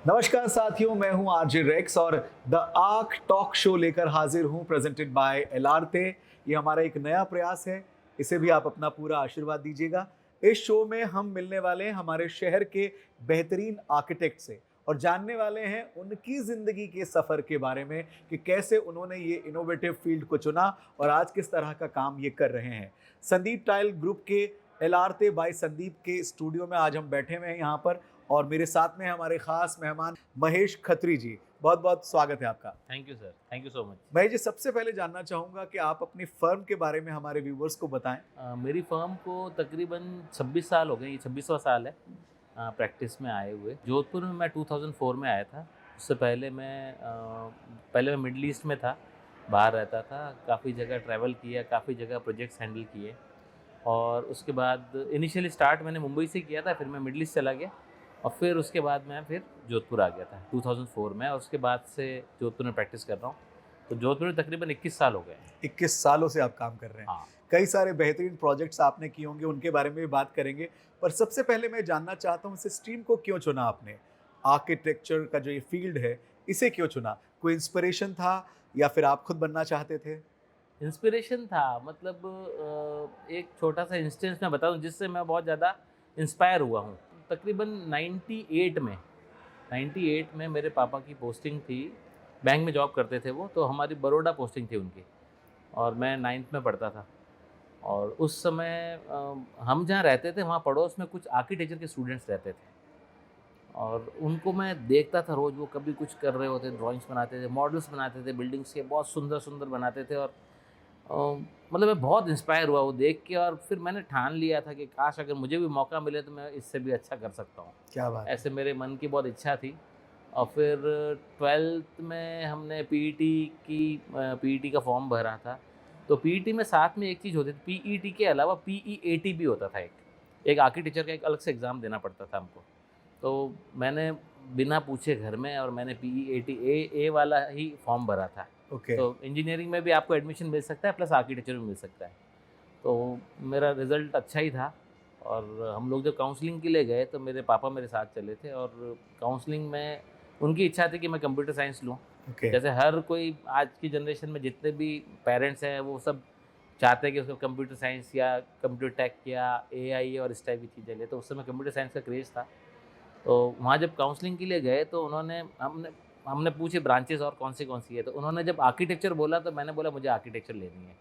नमस्कार साथियों, मैं हूं आरजे रेक्स और द आर्क टॉक शो लेकर हाजिर हूं, प्रेजेंटेड बाय एलार्ते। ये हमारा एक नया प्रयास है, इसे भी आप अपना पूरा आशीर्वाद दीजिएगा। इस शो में हम मिलने वाले हैं हमारे शहर के बेहतरीन आर्किटेक्ट से और जानने वाले हैं उनकी जिंदगी के सफर के बारे में कि कैसे उन्होंने ये इनोवेटिव फील्ड को चुना और आज किस तरह का काम ये कर रहे हैं। संदीप टाइल ग्रुप के एलार्ते बाय संदीप के स्टूडियो में आज हम बैठे हुए हैं यहाँ पर और मेरे साथ में हमारे खास मेहमान महेश खत्री जी। बहुत बहुत स्वागत है आपका। Thank you sir, thank you so much. Mahesh ji, सबसे पहले जानना चाहूंगा कि आप अपनी फर्म के बारे में हमारे व्यूवर्स को बताएं। मेरी फर्म को तकरीबन 26 साल हो गए, ये 26वां साल है प्रैक्टिस में आए हुए। जोधपुर में मैं 2004 में आया था। उससे पहले मैं मिडल ईस्ट में था, बाहर रहता था, काफ़ी जगह ट्रैवल किया, काफ़ी जगह प्रोजेक्ट्स हैंडल किए। और उसके बाद इनिशियली स्टार्ट मैंने मुंबई से किया था, फिर मैं मिडल ईस्ट चला गया और फिर उसके बाद मैं फिर जोधपुर आ गया था 2004 में। और उसके बाद से जोधपुर में प्रैक्टिस कर रहा हूँ। तो जोधपुर में तकरीबन 21 साल हो गए। 21 सालों से आप काम कर रहे हैं। हाँ। कई सारे बेहतरीन प्रोजेक्ट्स आपने किए होंगे, उनके बारे में भी बात करेंगे। पर सबसे पहले मैं जानना चाहता हूँ, इस स्ट्रीम को क्यों चुना आपने? आर्किटेक्चर का जो ये फील्ड है, इसे क्यों चुना? कोई इंस्पिरेशन था या फिर आप खुद बनना चाहते थे? इंस्पिरेशन था, मतलब एक छोटा सा इंस्टेंस मैं बता दूं जिससे मैं बहुत ज़्यादा इंस्पायर हुआ हूँ। तकरीबन 98 में मेरे पापा की पोस्टिंग थी, बैंक में जॉब करते थे वो, तो हमारी बड़ौदा पोस्टिंग थी उनकी और मैं 9th में पढ़ता था। और उस समय हम जहाँ रहते थे वहाँ पड़ोस में कुछ आर्किटेक्चर के स्टूडेंट्स रहते थे और उनको मैं देखता था रोज़, वो कभी कुछ कर रहे होते, ड्राइंग्स बनाते थे, मॉडल्स बनाते थे, बिल्डिंग्स के बहुत सुंदर सुंदर बनाते थे। और अ, मतलब मैं बहुत इंस्पायर हुआ वो देख के और फिर मैंने ठान लिया था कि काश अगर मुझे भी मौका मिले तो मैं इससे भी अच्छा कर सकता हूँ। क्या बात है। ऐसे मेरे मन की बहुत इच्छा थी। और फिर 12th में हमने पीईटी का फॉर्म भरा था। तो पीईटी में साथ में एक चीज़ होती थी, पीईटी के अलावा पीईएटी भी होता था। एक आर्किटेक्चर का एक अलग से एग्ज़ाम देना पड़ता था हमको। तो मैंने बिना पूछे घर में और मैंने पीईएटी ए वाला ही फॉर्म भरा था। ओके। तो इंजीनियरिंग में भी आपको एडमिशन मिल सकता है, प्लस आर्किटेक्चर में मिल सकता है। तो मेरा रिज़ल्ट अच्छा ही था। और हम लोग जब काउंसलिंग के लिए गए तो मेरे पापा मेरे साथ चले थे और काउंसलिंग में उनकी इच्छा थी कि मैं कंप्यूटर साइंस लूँ। ओके। जैसे हर कोई आज की जनरेशन में जितने भी पेरेंट्स हैं वो सब चाहते हैं कि उसको कंप्यूटर साइंस या कंप्यूटर टेक या एआई और इस टाइप की चीज़ें ले। तो उस समय कंप्यूटर साइंस का क्रेज़ था। तो वहाँ जब काउंसलिंग के लिए गए तो उन्होंने हमने हमने पूछे ब्रांचेस और कौन सी है, तो उन्होंने जब आर्किटेक्चर बोला तो मैंने बोला मुझे आर्किटेक्चर लेनी है।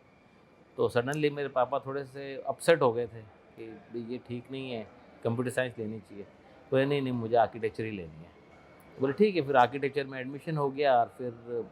तो सडनली मेरे पापा थोड़े से अपसेट हो गए थे कि भई ये ठीक नहीं है, कंप्यूटर साइंस लेनी चाहिए। बोले नहीं नहीं, मुझे आर्किटेक्चर ही लेनी है। बोले ठीक है, फिर आर्किटेक्चर में एडमिशन हो गया और फिर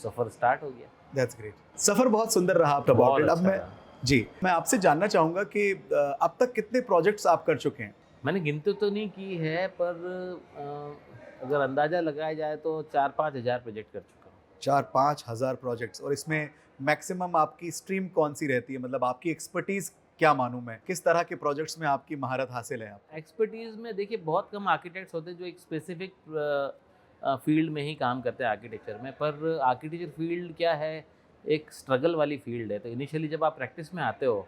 सफ़र स्टार्ट हो गया। That's great. सफर बहुत सुंदर रहा आपका। बहुत अब अच्छा मैं रहा। जी, मैं आपसे जानना चाहूंगा कि अब तक कितने प्रोजेक्ट्स आप कर चुके हैं? मैंने गिनती तो नहीं की है, पर अगर अंदाज़ा लगाया जाए तो 4-5 हज़ार प्रोजेक्ट कर चुका हूँ। 4-5 हज़ार प्रोजेक्ट्स। और इसमें मैक्सिमम आपकी स्ट्रीम कौन सी रहती है? मतलब आपकी एक्सपर्टीज क्या मानूं मैं? किस तरह के प्रोजेक्ट्स में आपकी महारत हासिल है आपको? एक्सपर्टीज़ में देखिए बहुत कम आर्किटेक्ट्स होते हैं जो एक स्पेसिफिक फील्ड में ही काम करते हैं आर्किटेक्चर में। पर आर्किटेक्चर फील्ड क्या है, एक स्ट्रगल वाली फील्ड है। तो इनिशियली जब आप प्रैक्टिस में आते हो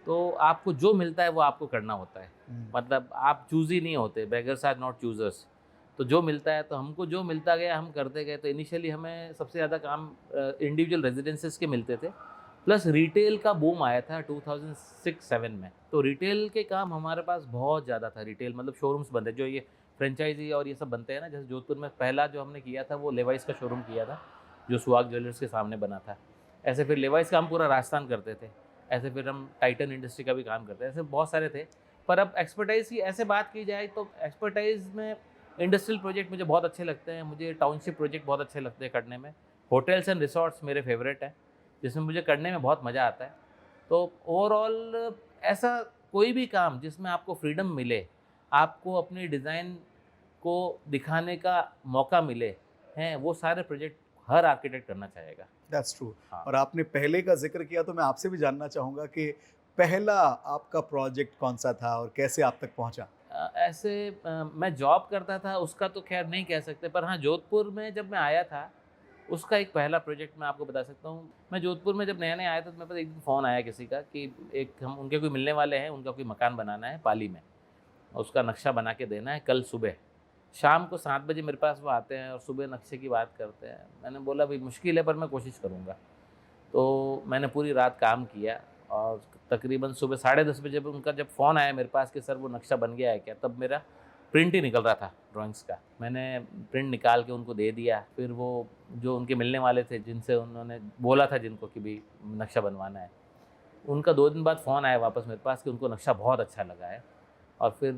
तो आपको जो मिलता है वो आपको करना होता है। मतलब आप चूज़ी नहीं होते, बेगर्स आर नॉट चूज़र्स। तो जो मिलता है, तो हमको जो मिलता गया हम करते गए। तो इनिशियली हमें सबसे ज़्यादा काम इंडिविजुअल रेजिडेंसेस के मिलते थे, प्लस रिटेल का बूम आया था 2006-7 में। तो रिटेल के काम हमारे पास बहुत ज़्यादा था। रिटेल मतलब शोरूम्स बनते, जो ये फ्रेंचाइजी और ये सब बनते हैं ना। जैसे जोधपुर में पहला जो हमने किया था वो लेवाइस का शोरूम किया था, जो सुहाग ज्वेलर्स के सामने बना था। ऐसे फिर लेवाइस का हम पूरा राजस्थान करते थे। ऐसे फिर हम टाइटन इंडस्ट्री का भी काम करते हैं। ऐसे बहुत सारे थे। पर अब एक्सपर्टाइज़ की ऐसे बात की जाए तो एक्सपर्टाइज़ में इंडस्ट्रियल प्रोजेक्ट मुझे बहुत अच्छे लगते हैं। मुझे टाउनशिप प्रोजेक्ट बहुत अच्छे लगते हैं करने में। होटल्स एंड रिसॉर्ट्स मेरे फेवरेट हैं, जिसमें मुझे करने में बहुत मज़ा आता है। तो ओवरऑल ऐसा कोई भी काम जिसमें आपको फ्रीडम मिले, आपको अपनी डिज़ाइन को दिखाने का मौका मिले, हैं, वो सारे प्रोजेक्ट हर आर्किटेक्ट करना चाहेगा। That's true. हाँ। और आपने पहले का जिक्र किया, तो मैं आपसे भी जानना चाहूंगा कि पहला आपका प्रोजेक्ट कौन सा था और कैसे आप तक पहुंचा? मैं जॉब करता था, उसका तो खैर नहीं कह सकते। पर हाँ, जोधपुर में जब मैं आया था उसका एक पहला प्रोजेक्ट मैं आपको बता सकता हूँ। मैं जोधपुर में जब नया-नया आया था तो मेरे पास एक दिन फ़ोन आया किसी का कि एक हम उनके कोई मिलने वाले हैं, उनका कोई मकान बनाना है पाली में, और उसका नक्शा बना के देना है कल सुबह शाम को 7 बजे मेरे पास वो आते हैं और सुबह नक्शे की बात करते हैं। मैंने बोला भाई मुश्किल है पर मैं कोशिश करूँगा। तो मैंने पूरी रात काम किया और तकरीबन सुबह 10:30 बजे उनका जब फ़ोन आया मेरे पास कि सर वो नक्शा बन गया है क्या, तब मेरा प्रिंट ही निकल रहा था ड्राइंग्स का। मैंने प्रिंट निकाल के उनको दे दिया। फिर वो जो उनके मिलने वाले थे जिनसे उन्होंने बोला था जिनको कि भाई नक्शा बनवाना है, उनका 2 दिन बाद फ़ोन आया वापस मेरे पास कि उनको नक्शा बहुत अच्छा लगा है। और फिर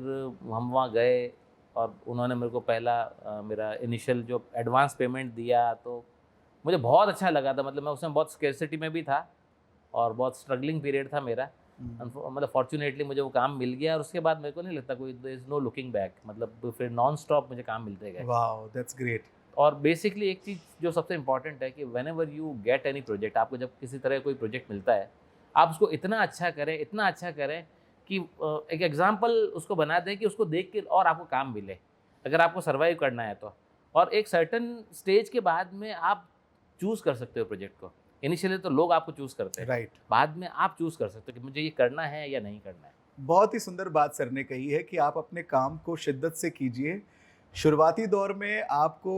हम वहाँ गए और उन्होंने मेरे को पहला मेरा इनिशियल जो एडवांस पेमेंट दिया, तो मुझे बहुत अच्छा लगा था। मतलब मैं उस समय बहुत स्कैर्सिटी में भी था और बहुत स्ट्रगलिंग पीरियड था मेरा। मतलब फॉर्च्यूनेटली मुझे वो काम मिल गया और उसके बाद मेरे को नहीं लगता कोई there is no looking back. मतलब फिर नॉन स्टॉप मुझे काम मिलते गए। Wow, that's great. और बेसिकली एक चीज़ जो सबसे इम्पॉर्टेंट है कि whenever you get any project, आपको जब किसी तरह कोई प्रोजेक्ट मिलता है, आप उसको इतना अच्छा करें कि एक एग्जांपल उसको बना दें कि उसको देख के और आपको काम मिले, अगर आपको सर्वाइव करना है तो। और एक सर्टेन स्टेज के बाद में आप चूज़ कर सकते हो प्रोजेक्ट को। इनिशियली तो लोग आपको चूज़ करते हैं, राइट। बाद में आप चूज़ कर सकते हो कि मुझे ये करना है या नहीं करना है। बहुत ही सुंदर बात सर ने कही है कि आप अपने काम को शिद्दत से कीजिए। शुरुआती दौर में आपको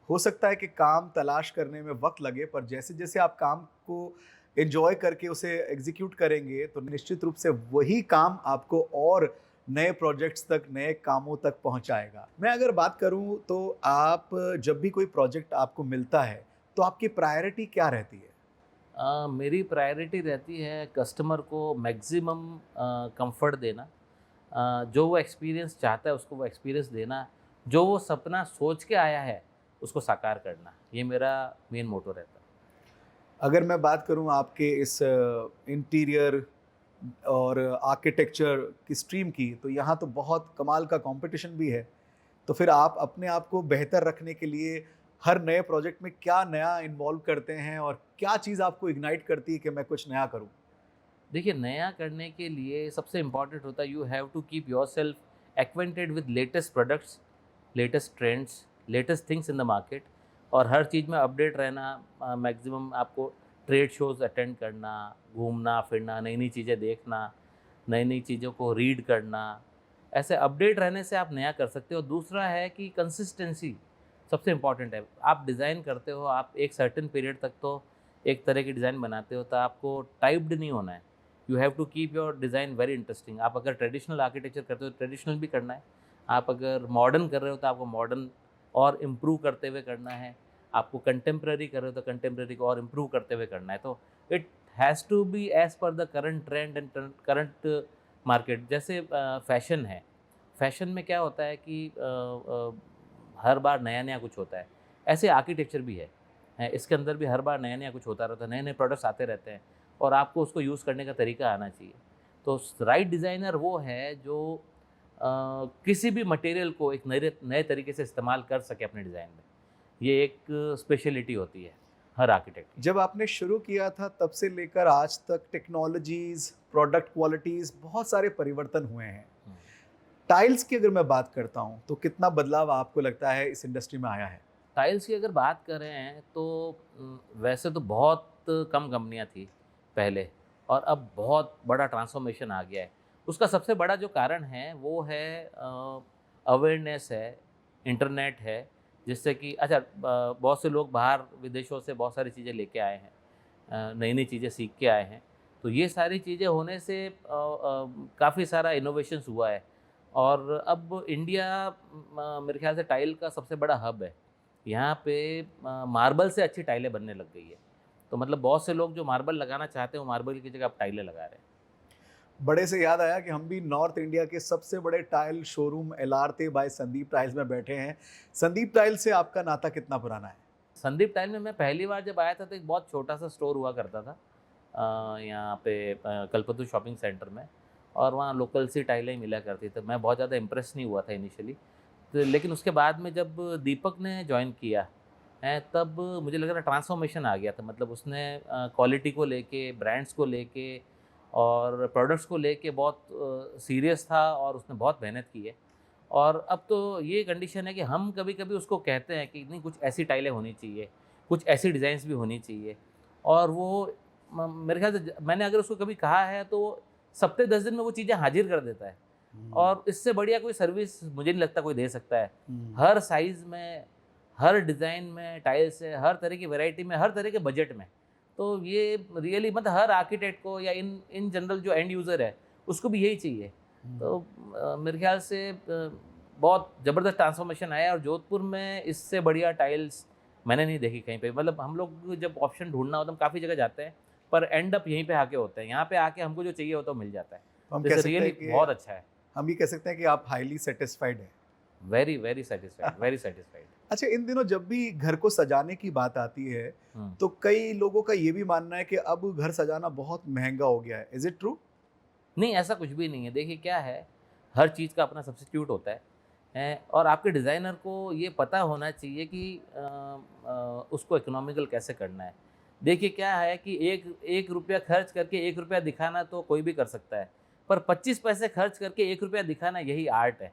हो सकता है कि काम तलाश करने में वक़्त लगे, पर जैसे-जैसे आप काम को एन्जॉय करके उसे एग्ज़ीक्यूट करेंगे, तो निश्चित रूप से वही काम आपको और नए प्रोजेक्ट्स तक, नए कामों तक पहुँचाएगा। मैं अगर बात करूँ तो आप जब भी कोई प्रोजेक्ट आपको मिलता है, तो आपकी प्रायोरिटी क्या रहती है? मेरी प्रायोरिटी रहती है कस्टमर को मैक्सिमम कंफर्ट देना। जो वो एक्सपीरियंस चाहता है उसको वो एक्सपीरियंस देना, जो वो सपना सोच के आया है उसको साकार करना, ये मेरा मेन मोटो रहता है। अगर मैं बात करूँ आपके इस इंटीरियर और आर्किटेक्चर की स्ट्रीम की, तो यहाँ तो बहुत कमाल का कंपटीशन भी है। तो फिर आप अपने आप को बेहतर रखने के लिए हर नए प्रोजेक्ट में क्या नया इन्वॉल्व करते हैं और क्या चीज़ आपको इग्नाइट करती है कि मैं कुछ नया करूँ? देखिए, नया करने के लिए सबसे इम्पोर्टेंट होता है you have to keep yourself acquainted with latest products, latest trends, latest things in the market. और हर चीज़ में अपडेट रहना। मैक्सिमम आपको ट्रेड शोज़ अटेंड करना, घूमना फिरना, नई नई चीज़ें देखना, नई नई चीज़ों को रीड करना। ऐसे अपडेट रहने से आप नया कर सकते हो। दूसरा है कि कंसिस्टेंसी सबसे इम्पॉर्टेंट है। आप डिज़ाइन करते हो, आप एक सर्टेन पीरियड तक तो एक तरह की डिज़ाइन बनाते हो, तो आपको टाइप्ड नहीं होना है। You have to keep your design very interesting. आप अगर ट्रेडिशनल आर्किटेक्चर करते हो तो ट्रेडिशनल भी करना है, आप अगर मॉडर्न कर रहे हो तो आपको मॉडर्न और इम्प्रूव करते हुए करना है, आपको कंटेम्प्रेरी कर रहे हो तो कंटेम्प्रेरी को और इम्प्रूव करते हुए करना है। तो it has to be as per the current trend and current market. जैसे फैशन है, फैशन में क्या होता है कि हर बार नया नया कुछ होता है, ऐसे आर्किटेक्चर भी है, इसके अंदर भी हर बार नया नया कुछ होता रहता है, नए नए प्रोडक्ट्स आते रहते हैं और आपको उसको यूज़ करने का तरीका आना चाहिए। तो राइट डिज़ाइनर वो है जो किसी भी मटेरियल को एक नए नए तरीके से इस्तेमाल कर सके अपने डिज़ाइन में। ये एक स्पेशलिटी होती है हर आर्किटेक्ट की। जब आपने शुरू किया था तब से लेकर आज तक टेक्नोलॉजीज़, प्रोडक्ट क्वालिटीज़ बहुत सारे परिवर्तन हुए हैं। हम्म। टाइल्स की अगर मैं बात करता हूँ, तो कितना बदलाव आपको लगता है इस इंडस्ट्री में आया है? टाइल्स की अगर बात करें तो वैसे तो बहुत कम कंपनियां थी पहले और अब बहुत बड़ा ट्रांसफॉर्मेशन आ गया है। उसका सबसे बड़ा जो कारण है वो है अवेयरनेस है, इंटरनेट है, जिससे कि अच्छा बहुत से लोग बाहर विदेशों से बहुत सारी चीज़ें लेके आए हैं, नई नई चीज़ें सीख के आए हैं। तो ये सारी चीज़ें होने से काफ़ी सारा इनोवेशंस हुआ है और अब इंडिया मेरे ख्याल से टाइल का सबसे बड़ा हब है। यहाँ पे मार्बल से अच्छी टाइलें बनने लग गई है। तो मतलब बहुत से लोग जो मार्बल लगाना चाहते हैं वो मार्बल की जगह अब टाइलें लगा रहे हैं। बड़े से याद आया कि हम भी नॉर्थ इंडिया के सबसे बड़े tile showroom Elarte by Sandeep tiles में बैठे हैं। संदीप टाइल से आपका नाता कितना पुराना है? संदीप टाइल में मैं पहली बार जब आया था तो एक बहुत छोटा सा स्टोर हुआ करता था यहाँ पे कल्पतरू शॉपिंग सेंटर में, और वहाँ लोकल सी टाइलें मिला करती थी। मैं बहुत ज़्यादा इम्प्रेस नहीं हुआ था इनिशियली, तो लेकिन उसके बाद में जब दीपक ने ज्वाइन किया है तब मुझे लग रहा ट्रांसफॉर्मेशन आ गया था। मतलब उसने क्वालिटी को लेके, ब्रांड्स को लेके और प्रोडक्ट्स को लेके बहुत सीरियस था और उसने बहुत मेहनत की है। और अब तो ये कंडीशन है कि हम कभी-कभी उसको कहते हैं कि नहीं कुछ ऐसी टाइलें होनी चाहिए, कुछ ऐसी डिज़ाइंस भी होनी चाहिए, और वो मेरे ख्याल से मैंने अगर उसको कभी कहा है तो सप्ते 10 दिन में वो चीज़ें हाजिर कर देता है। और इससे बढ़िया कोई सर्विस मुझे नहीं लगता कोई दे सकता है। हर साइज़ में, हर डिज़ाइन में टाइल्स है, हर तरह की वैरायटी में, हर तरह के बजट में। तो ये रियली मतलब हर आर्किटेक्ट को या इन जनरल जो एंड यूज़र है, उसको भी यही चाहिए। तो मेरे ख्याल से बहुत ज़बरदस्त ट्रांसफॉर्मेशन आया है और जोधपुर में इससे बढ़िया टाइल्स मैंने नहीं देखी कहीं पे। मतलब हम लोग जब ऑप्शन ढूँढना होता है, हम काफ़ी जगह जाते हैं, पर एंड अप यहीं पे आके होते हैं। यहाँ पे आके हमको जो चाहिए होता है वो मिल जाता है। तो हम तो कह इसे सकते रियली हैं कि बहुत अच्छा है। हम ये कह सकते हैं कि आप हाईली सेटिस्फाइड हैं। Very, very satisfied, very satisfied. अच्छा, इन दिनों जब भी घर को सजाने की बात आती है, हुँ। तो कई लोगों का ये भी मानना है कि अब घर सजाना बहुत महँगा हो गया है। Is it true? नहीं, ऐसा कुछ भी नहीं है। देखिए क्या है, हर चीज़ का अपना सब्स्टिट्यूट होता है, और आपके डिज़ाइनर को ये पता होना चाहिए कि उसको इकोनॉमिकल कैसे करना है। देखिए क्या है कि एक रुपया खर्च करके 1 रुपया दिखाना तो कोई भी कर सकता है, पर 25 पैसे खर्च करके 1 रुपया दिखाना यही आर्ट है।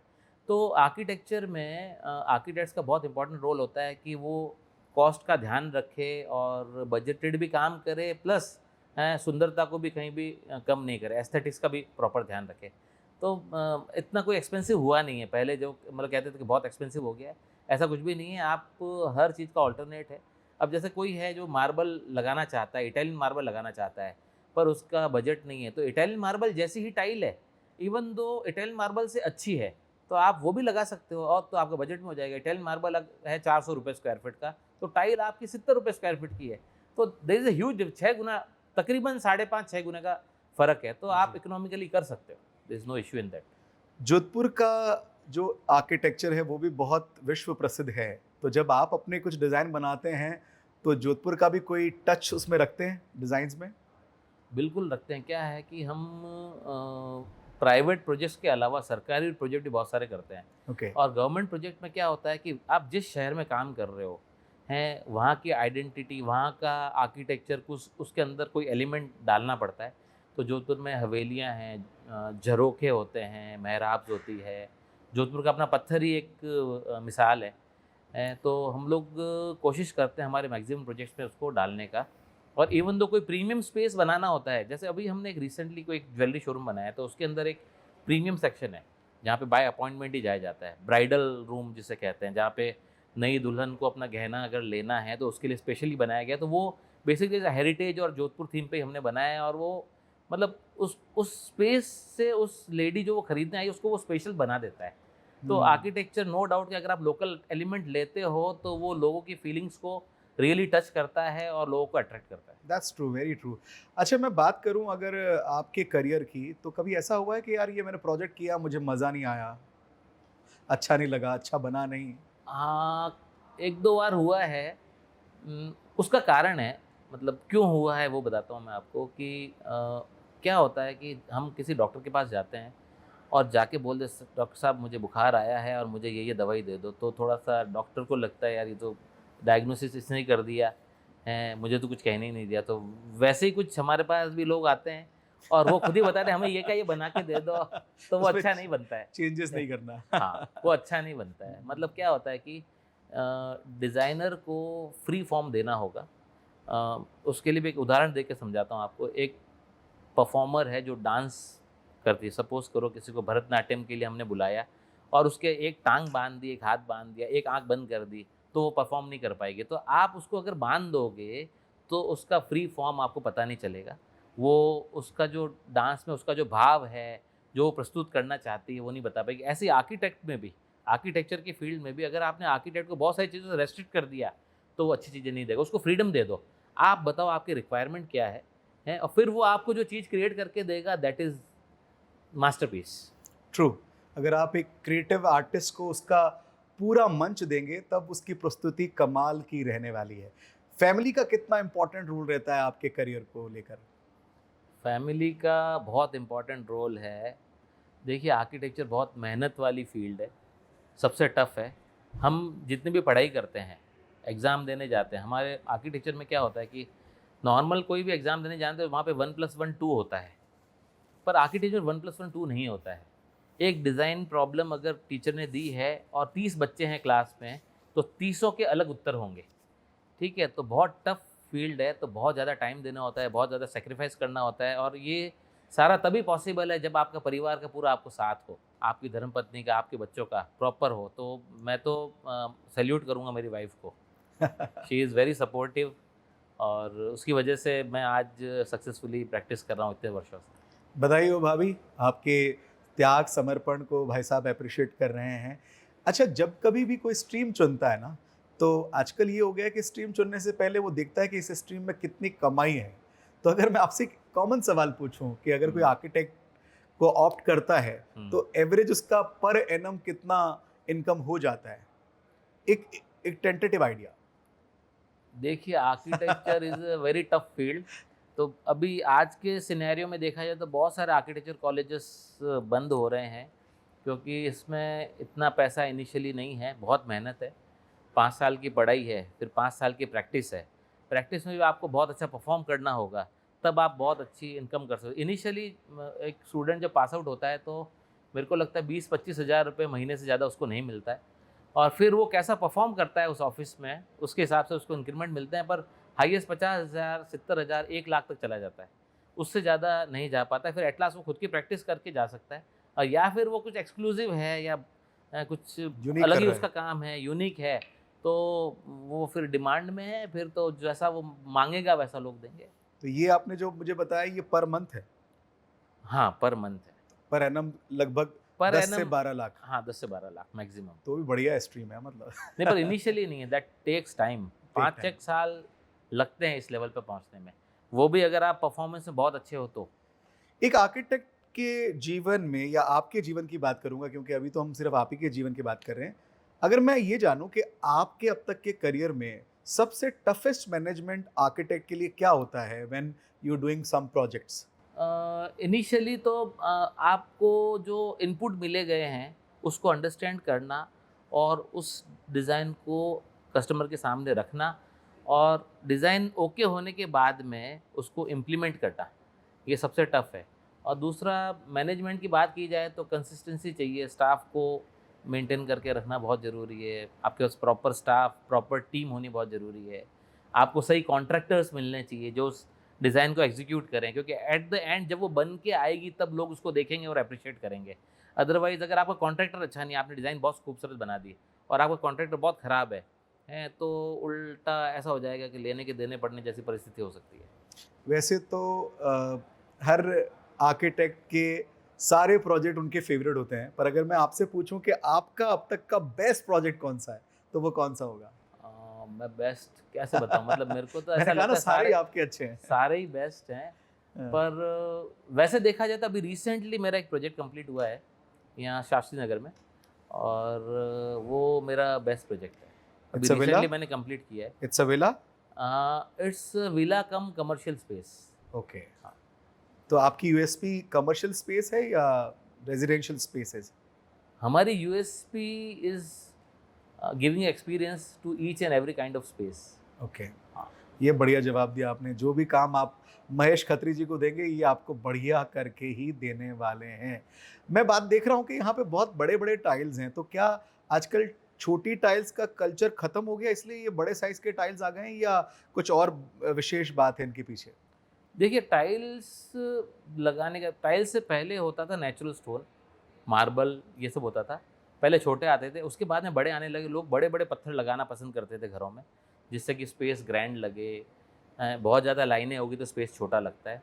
तो आर्किटेक्चर में आर्किटेक्ट्स का बहुत इम्पोर्टेंट रोल होता है कि वो कॉस्ट का ध्यान रखे और बजटेड भी काम करे, प्लस सुंदरता को भी कहीं भी कम नहीं करे, एस्थेटिक्स का भी प्रॉपर ध्यान रखे। तो इतना कोई एक्सपेंसिव हुआ नहीं है। पहले जो मतलब कहते थे कि बहुत एक्सपेंसिव हो गया है, ऐसा कुछ भी नहीं है। आप हर चीज़ का ऑल्टरनेट है। अब जैसे कोई है जो मार्बल लगाना चाहता है, इटालियन मार्बल लगाना चाहता है, पर उसका बजट नहीं है, तो इटालियन मार्बल जैसी ही टाइल है, इवन दो इटालियन मार्बल से अच्छी है, तो आप वो भी लगा सकते हो और तो आपका बजट में हो जाएगा। इटालियन मार्बल है 400 रुपये स्क्वायर फीट का, तो टाइल आपकी 70 रुपये स्क्वायर फीट की है। तो देयर इज़ अ ह्यूज 6 गुना, तकरीबन 5.5-6 गुना का फ़र्क है, तो आप इकोनॉमिकली कर सकते हो। There is no issue in that. Jodhpur का जो आर्किटेक्चर है वो भी बहुत विश्व प्रसिद्ध है। तो जब आप अपने कुछ डिज़ाइन बनाते हैं, तो जोधपुर का भी कोई टच उसमें रखते हैं डिज़ाइन्स में? बिल्कुल रखते हैं। क्या है कि हम प्राइवेट प्रोजेक्ट्स के अलावा सरकारी प्रोजेक्ट भी बहुत सारे करते हैं। ओके। और गवर्नमेंट प्रोजेक्ट में क्या होता है कि आप जिस शहर में काम कर रहे हो हैं, वहाँ की आइडेंटिटी, वहाँ का आर्किटेक्चर कुछ उसके अंदर कोई एलिमेंट डालना पड़ता है। तो जोधपुर में हवेलियाँ हैं, झरोखे होते हैं, मेहराब्स होती है। जोधपुर का अपना पत्थर ही एक मिसाल है। तो हम लोग कोशिश करते हैं हमारे मैक्सिमम प्रोजेक्ट्स में उसको डालने का। और इवन दो कोई प्रीमियम स्पेस बनाना होता है, जैसे अभी हमने एक रिसेंटली कोई एक ज्वेलरी शोरूम बनाया है, तो उसके अंदर एक प्रीमियम सेक्शन है जहाँ पे बाय अपॉइंटमेंट ही जाया जाता है। ब्राइडल रूम जिसे कहते हैं, जहाँ पे नई दुल्हन को अपना गहना अगर लेना है तो उसके लिए स्पेशली बनाया गया। तो वो बेसिकली हेरिटेज और जोधपुर थीम पे ही हमने बनाया है, और वो मतलब उस स्पेस से उस लेडी जो वो खरीदने आई उसको वो स्पेशल बना देता है। तो आर्किटेक्चर नो डाउट कि अगर आप लोकल एलिमेंट लेते हो तो वो लोगों की फीलिंग्स को रियली टच करता है और लोगों को अट्रैक्ट करता है। That's true, very true. अच्छा, मैं बात करूं अगर आपके करियर की, तो कभी ऐसा हुआ है कि यार ये मैंने प्रोजेक्ट किया, मुझे मज़ा नहीं आया, अच्छा नहीं लगा, अच्छा बना नहीं? हाँ, 1-2 बार हुआ है। उसका कारण है, मतलब क्यों हुआ है वो बताता हूँ मैं आपको कि क्या होता है कि हम किसी डॉक्टर के पास जाते हैं और जाके बोल दे डॉक्टर साहब मुझे बुखार आया है और मुझे ये दवाई दे दो, तो थोड़ा-सा डॉक्टर को लगता है यार ये तो डायग्नोसिस इसने ही कर दिया है, मुझे तो कुछ कहने ही नहीं दिया। तो वैसे ही कुछ हमारे पास भी लोग आते हैं और वो खुद ही बताते हैं हमें ये का ये बना के दे दो, तो वो उसमें अच्छा नहीं बनता है। चेंजेस नहीं करना। हाँ, वो अच्छा नहीं बनता है। मतलब क्या होता है कि डिज़ाइनर को फ्री फॉर्म देना होगा। उसके लिए भी एक उदाहरण देके समझाता हूँ आपको। एक परफॉर्मर है जो डांस करती है, सपोज़ करो किसी को भरतनाट्यम के लिए हमने बुलाया और उसके एक टाँग बाँध दी, एक हाथ बाँध दिया, एक आँख बंद कर दी, तो वो परफ़ॉर्म नहीं कर पाएगी। तो आप उसको अगर बाँध दोगे, तो उसका फ्री फॉर्म आपको पता नहीं चलेगा। वो उसका जो डांस में उसका जो भाव है, जो वो प्रस्तुत करना चाहती है, वो नहीं बता पाएगी। ऐसे ही आर्किटेक्ट में भी, आर्किटेक्चर की फील्ड में भी अगर आपने आर्किटेक्ट को बहुत सारी चीज़ों से रेस्ट्रिक्ट कर दिया, तो वो अच्छी चीज़ें नहीं देगा। उसको फ्रीडम दे दो। आप बताओ आपकी रिक्वायरमेंट क्या है? और फिर वो आपको जो चीज़ क्रिएट करके देगा, दैट इज़ मास्टरपीस। ट्रू। अगर आप एक क्रिएटिव आर्टिस्ट को उसका पूरा मंच देंगे, तब उसकी प्रस्तुति कमाल की रहने वाली है। फैमिली का कितना इम्पोर्टेंट रोल रहता है आपके करियर को लेकर? फैमिली का बहुत इम्पोर्टेंट रोल है। देखिए आर्किटेक्चर बहुत मेहनत वाली फील्ड है, सबसे टफ़ है। हम जितनी भी पढ़ाई करते हैं, एग्ज़ाम देने जाते हैं, हमारे आर्किटेक्चर में क्या होता है कि नॉर्मल कोई भी एग्ज़ाम देने जाते हैं वहाँ पे 1+1 2 होता है, पर आर्किटेक्चर 1+1 2 नहीं होता है। एक डिज़ाइन प्रॉब्लम अगर टीचर ने दी है और 30 बच्चे हैं क्लास में, तो 30 के अलग उत्तर होंगे, ठीक है? तो बहुत टफ़ फील्ड है, तो बहुत ज़्यादा टाइम देना होता है, बहुत ज़्यादा सैक्रिफ़ाइस करना होता है, और ये सारा तभी पॉसिबल है जब आपका परिवार का पूरा आपको साथ हो। आपकी धर्मपत्नी का, आपके बच्चों का प्रॉपर हो, तो मैं तो सैल्यूट करूँगा मेरी वाइफ को। शी इज़ वेरी सपोर्टिव, और उसकी वजह से मैं आज सक्सेसफुली प्रैक्टिस कर रहा हूँ इतने वर्षों से। बधाई हो भाभी, आपके त्याग समर्पण को भाई साहब अप्रिशिएट कर रहे हैं। अच्छा, जब कभी भी कोई स्ट्रीम चुनता है ना, तो आजकल ये हो गया है कि स्ट्रीम चुनने से पहले वो देखता है कि इस स्ट्रीम में कितनी कमाई है। तो अगर मैं आपसे एक कॉमन सवाल पूछूं कि अगर कोई आर्किटेक्ट को ऑप्ट करता है, तो एवरेज उसका पर एनम कितना इनकम हो जाता है? एक एक टेंटेटिव आइडिया। देखिए, architecture is a very tough field. तो अभी आज के सिनेरियो में देखा जाए तो बहुत सारे आर्किटेक्चर कॉलेजेस बंद हो रहे हैं, क्योंकि इसमें इतना पैसा इनिशियली नहीं है, बहुत मेहनत है। 5 साल की पढ़ाई है, फिर 5 साल की प्रैक्टिस है। प्रैक्टिस में भी आपको बहुत अच्छा परफॉर्म करना होगा, तब आप बहुत अच्छी इनकम कर सकते हो। इनिशियली एक स्टूडेंट जब पास आउट होता है तो मेरे को लगता है 20-25 हज़ार रुपये महीने से ज़्यादा उसको नहीं मिलता है, और फिर वो कैसा परफॉर्म करता है उस ऑफिस में, उसके हिसाब से उसको इंक्रीमेंट मिलते हैं। पर हाईएस्ट 50,000, 70,000, 1 लाख तक चला जाता है, उससे ज़्यादा नहीं जा पाता है। फिर एट लास्ट वो खुद की प्रैक्टिस करके जा सकता है, या फिर वो कुछ एक्सक्लूसिव है, या कुछ यूनिक अलग कर ही रहे उसका हैं। काम है, यूनिक है, तो वो फिर डिमांड में है, फिर तो जैसा वो मांगेगा वैसा लोग देंगे। तो ये आपने जो मुझे बताया, ये पर मंथ है? हाँ, पर मंथ है। पर एनम लगभग पर 10 से एनम 12 लाख। हाँ, 10 से 12 लाख मैक्सिमम। तो भी बढ़िया स्ट्रीम है मतलब। नहीं, पर इनिशियली नहीं है, that takes time. Take 5 time. एक साल लगते हैं इस लेवल पे पहुंचने में, वो भी अगर आप परफॉर्मेंस में बहुत अच्छे हो तो। एक आर्किटेक्ट के जीवन में, या आपके जीवन की बात करूंगा क्योंकि अभी तो हम सिर्फ आप ही के जीवन की बात कर रहे हैं, अगर मैं ये जानूं कि आपके अब तक के करियर में सबसे टफेस्ट मैनेजमेंट आर्किटेक्ट के लिए क्या होता है when you doing some projects? Initially तो आपको जो इनपुट मिले गए हैं उसको अंडरस्टैंड करना, और उस डिज़ाइन को कस्टमर के सामने रखना, और डिज़ाइन ओके होने के बाद में उसको इम्प्लीमेंट करना, ये सबसे टफ़ है। और दूसरा, मैनेजमेंट की बात की जाए तो कंसिस्टेंसी चाहिए, स्टाफ को मेंटेन करके रखना बहुत ज़रूरी है, आपके पास प्रॉपर स्टाफ, प्रॉपर टीम होनी बहुत ज़रूरी है, आपको सही कॉन्ट्रैक्टर्स मिलने चाहिए जो उस डिज़ाइन को एग्जीक्यूट करें, क्योंकि एट द एंड जब वो बन के आएगी तब लोग उसको देखेंगे और अप्रिशिएट करेंगे। अदरवाइज़ अगर आपका कॉन्ट्रैक्टर अच्छा नहीं है, आपने डिज़ाइन बहुत खूबसूरत बना दी और आपका कॉन्ट्रैक्टर बहुत ख़राब है, हैं, तो उल्टा ऐसा हो जाएगा कि लेने के देने पड़ने जैसी परिस्थिति हो सकती है। वैसे तो हर आर्किटेक्ट के सारे प्रोजेक्ट उनके फेवरेट होते हैं, पर अगर मैं आपसे पूछूं कि आपका अब तक का बेस्ट प्रोजेक्ट कौन सा है, तो वो कौन सा होगा? मैं बेस्ट कैसे बताऊँ, मतलब मेरे को तो मैंने ऐसा कहा ना, लगता है सारे ही सारे आपके अच्छे हैं। सारे ही बेस्ट हैं। हाँ। पर वैसे देखा जाए तो अभी रिसेंटली मेरा एक प्रोजेक्ट कंप्लीट हुआ है यहाँ शास्त्री नगर में, और वो मेरा बेस्ट प्रोजेक्ट है। अभी It's a villa? रिसेंटली मैंने कंप्लीट किया है। It's a villa? It's villa cum commercial space. Okay. हाँ। तो आपकी यूएसपी कमर्शियल स्पेस है या रेजिडेंशियल स्पेसेस? हमारी USP is giving experience to each and every kind of space. Okay. हाँ। ये बढ़िया जवाब दिया आपने। जो भी काम आप महेश खत्री जी को देंगे, ये आपको बढ़िया करके ही देने वाले हैं। मैं बात देख रहा हूँ कि यहाँ पे बहुत बड़े बड़े टाइल्स हैं, तो क्या आजकल छोटी टाइल्स का कल्चर खत्म हो गया इसलिए ये बड़े साइज के टाइल्स आ गए हैं, या कुछ और विशेष बात है इनके पीछे? देखिए, टाइल्स लगाने का, टाइल्स से पहले होता था नेचुरल स्टोन, मार्बल, ये सब होता था। पहले छोटे आते थे, उसके बाद में बड़े आने लगे। लोग बड़े बड़े पत्थर लगाना पसंद करते थे घरों में, जिससे कि स्पेस ग्रैंड लगे। बहुत ज़्यादा लाइनें होगी तो स्पेस छोटा लगता है।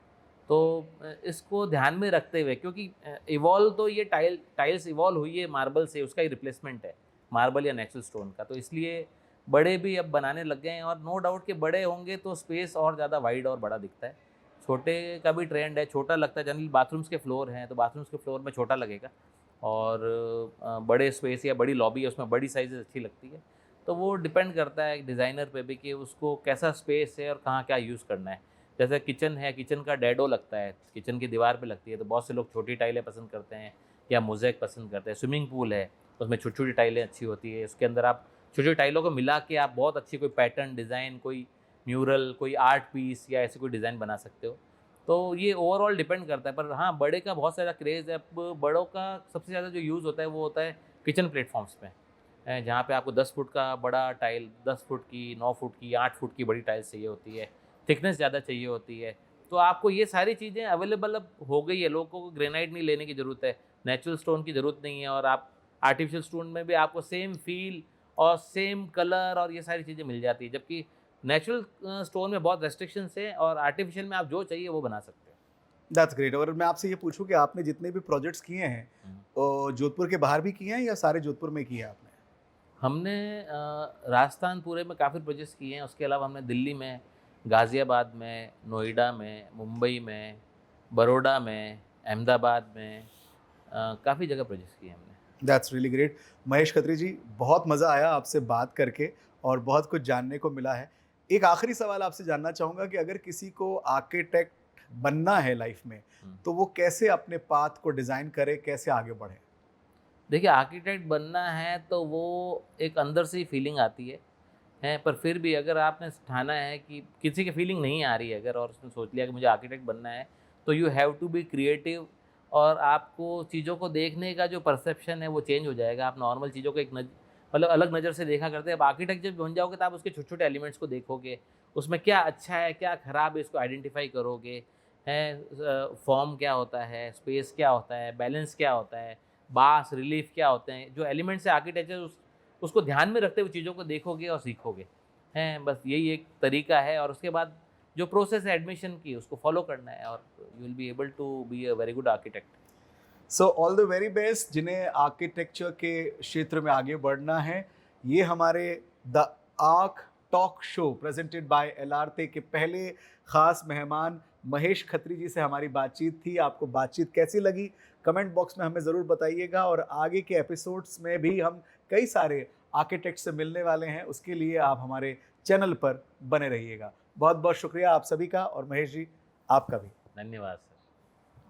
तो इसको ध्यान में रखते हुए, क्योंकि इवॉल्व तो ये टाइल्स इवॉल्व हुई है मार्बल से, उसका ही रिप्लेसमेंट है मार्बल या नेचुरल स्टोन का, तो इसलिए बड़े भी अब बनाने लग गए हैं। और नो डाउट कि बड़े होंगे तो स्पेस और ज़्यादा वाइड और बड़ा दिखता है। छोटे का भी ट्रेंड है, छोटा लगता है। जनरली बाथरूम्स के फ्लोर हैं तो बाथरूम्स के फ्लोर में छोटा लगेगा, और बड़े स्पेस या बड़ी लॉबी है उसमें बड़ी साइज़ अच्छी लगती है। तो वो डिपेंड करता है डिज़ाइनर पे भी कि उसको कैसा स्पेस है और कहाँ क्या यूज़ करना है। जैसे किचन है, किचन का डैडो लगता है, किचन की दीवार पे लगती है, तो बहुत से लोग छोटी टाइलें पसंद करते हैं या मोज़ेक पसंद करते हैं। स्विमिंग पूल है, उसमें छोटी-छोटी टाइलें अच्छी होती है, उसके अंदर आप छोटी-छोटी टाइलों को मिला के आप बहुत अच्छी कोई पैटर्न डिज़ाइन, कोई म्यूरल, कोई आर्ट पीस या ऐसी कोई डिज़ाइन बना सकते हो। तो ये ओवरऑल डिपेंड करता है। पर हाँ, बड़े का बहुत ज़्यादा क्रेज़ है। अब बड़ों का सबसे ज़्यादा जो यूज़ होता है वो होता है किचन प्लेटफ़ॉर्म्स पे, जहाँ पे आपको 10 फुट का बड़ा टाइल, 10 फुट की, 9 फुट की, 8 फुट की बड़ी टाइल्स चाहिए होती है, थिकनेस ज़्यादा चाहिए होती है। तो आपको ये सारी चीज़ें अवेलेबल अब हो गई है, लोगों को ग्रेनाइट नहीं लेने की ज़रूरत है, नेचुरल स्टोन की ज़रूरत नहीं है, और आप आर्टिफिशियल स्टोन में भी आपको सेम फील और सेम कलर और ये सारी चीज़ें मिल जाती है, जबकि नेचुरल स्टोन में बहुत रेस्ट्रिक्शंस है और आर्टिफिशियल में आप जो चाहिए वो बना सकते हैं। That's great. और मैं आपसे ये पूछूं कि आपने जितने भी प्रोजेक्ट्स किए हैं जोधपुर के बाहर भी किए हैं या सारे जोधपुर में किए हैं आपने? हमने राजस्थान पूरे में काफ़ी प्रोजेक्ट्स किए हैं, उसके अलावा हमने दिल्ली में, गाज़ियाबाद में, नोएडा में, मुंबई में, बड़ौदा में, अहमदाबाद में काफ़ी जगह प्रोजेक्ट्स किए हैं हमने। That's really great. Mahesh Khatri ji, बहुत मज़ा आया आपसे बात करके और बहुत कुछ जानने को मिला है। एक आखिरी सवाल आपसे जानना चाहूँगा कि अगर किसी को आर्किटेक्ट बनना है लाइफ में, तो वो कैसे अपने पाथ को डिज़ाइन करे, कैसे आगे बढ़े? देखिए, आर्किटेक्ट बनना है तो वो एक अंदर से ही फीलिंग आती है, पर फिर भी अगर आपने ठाना है कि किसी की फीलिंग नहीं आ रही है अगर, और उसने सोच लिया कि मुझे आर्किटेक्ट बनना है, तो you have to be creative, और आपको चीज़ों को देखने का जो परसेप्शन है वो चेंज हो जाएगा। आप नॉर्मल चीज़ों को एक मतलब अलग नज़र से देखा करते हैं। अब आर्किटेक्ट जब बन जाओगे तो आप उसके छोटे-छोटे एलिमेंट्स को देखोगे, उसमें क्या अच्छा है, क्या खराब है, इसको आइडेंटिफ़ाई करोगे, फॉर्म क्या होता है, स्पेस क्या होता है, बैलेंस क्या होता है, बास, रिलीफ क्या होते हैं, जो एलिमेंट्स है आर्किटेक्चर उसको ध्यान में रखते हुए चीज़ों को देखोगे और सीखोगे, हैं। बस यही एक तरीका है, और उसके बाद जो प्रोसेस है एडमिशन की उसको फॉलो करना है, और you will be able to be a very good architect. So all the very best जिन्हें आर्किटेक्चर के क्षेत्र में आगे बढ़ना है। ये हमारे the arc talk show presented by Elarte के पहले खास मेहमान महेश खत्री जी से हमारी बातचीत थी। आपको बातचीत कैसी लगी कमेंट बॉक्स में हमें ज़रूर बताइएगा, और आगे के एपिसोड्स में भी हम कई सारे आर्किटेक्ट से मिलने वाले हैं, उसके लिए आप हमारे चैनल पर बने रहिएगा। बहुत बहुत शुक्रिया आप सभी का, और महेश जी आपका भी। धन्यवाद।